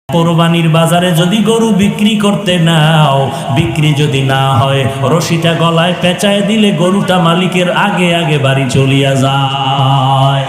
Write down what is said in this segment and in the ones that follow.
কোরবানির বাজারে যদি গরু বিক্রি করতে নাও, বিক্রি যদি না হয়, রশিটা গলায় পেঁচায় দিলে গরুটা মালিকের আগে আগে বাড়ি চলিয়া যায়।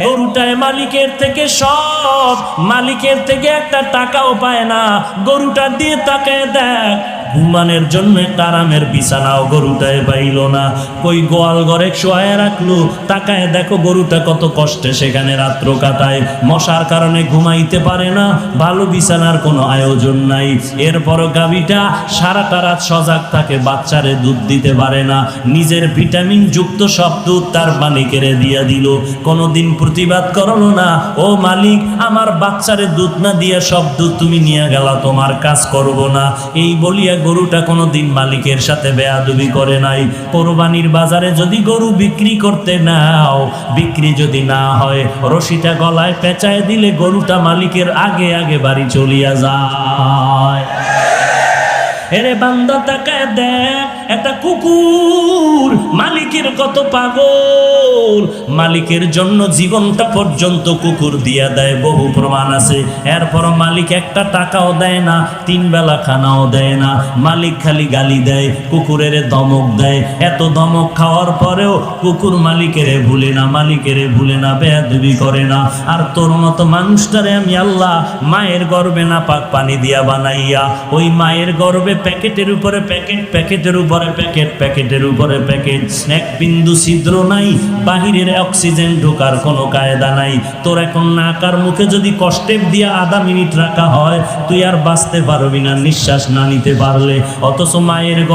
গরুটায় মালিকের থেকে সব, মালিকের থেকে একটা টাকাও পায় না। গরুটা দিয়ে তাকায় দেখ, ঘুমানোর জন্য একটা আরামের বিছানাও গরুটায় পাইল না। কই গোয়াল ঘরে শোয়ায় রাখলো, তাকায় দেখো গরুটা কত কষ্টে সেখানে রাত্র কাটায়। মশার কারণে ঘুমাইতে পারে না, ভালো বিছানার কোনো আয়োজন নাই। এরপরও গাভীটা সারাটা রাত সজাগ থাকে, বাচ্চারে দুধ দিতে পারে না। নিজের ভিটামিন যুক্ত সব দুধ তার মালিকেরে দিয়া দিল, কোনোদিন প্রতিবাদ করলো না, ও মালিক আমার বাচ্চারে দুধ না দিয়া সব দুধ তুমি নিয়ে গেলা, তোমার কাজ করব না। এই বলিয়া গরুটা কোনোদিন মালিকের সাথে বেয়াদবি করে নাই। কোরবানির বাজারে যদি গরু বিক্রি করতে নাও, বিক্রি যদি না হয়, রশিটা গলায় পেঁচায় দিলে গরুটা মালিকের আগে আগে বাড়ি চলিয়া যায়। এরে বান্দা তাকায় দেখ, একটা কুকুর মালিকের কত পাগল, মালিকের জন্য জীবনটা পর্যন্ত কুকুর দিয়া দেয়, বহু প্রমাণ আছে। এরপর মালিক একটা টাকাও দেয় না, 3 বেলা খানাও দেয় না, মালিক খালি গালি দেয়, কুকুরের ধমক দেয়। এত ধমক খাওয়ার পরেও কুকুর মালিকেরে ভুলে না, মালিকেরে ভুলে না, বেয়াদবি করে না। আর তোর মতো মানুষটারে আমি আল্লাহ মায়ের গর্ভে না পাক পানি দিয়া বানাইয়া, ওই মায়ের গর্ভে প্যাকেটের উপরে প্যাকেট, প্যাকেটের উপরে প্যাকেট, প্যাকেটের উপরে প্যাকেট, এক বিন্দু ছিদ্র নাই, বাহিরের অক্সিজেন ঢোকার কোনো কায়দা নাই। তোর এখন নাকার মুখে যদি কষ্টেপ দিয়া আধা মিনিট রাখা হয়, তুই আর বাঁচতে পারবি না নিঃশ্বাস না নিতে পারলে। অথচ মায়ের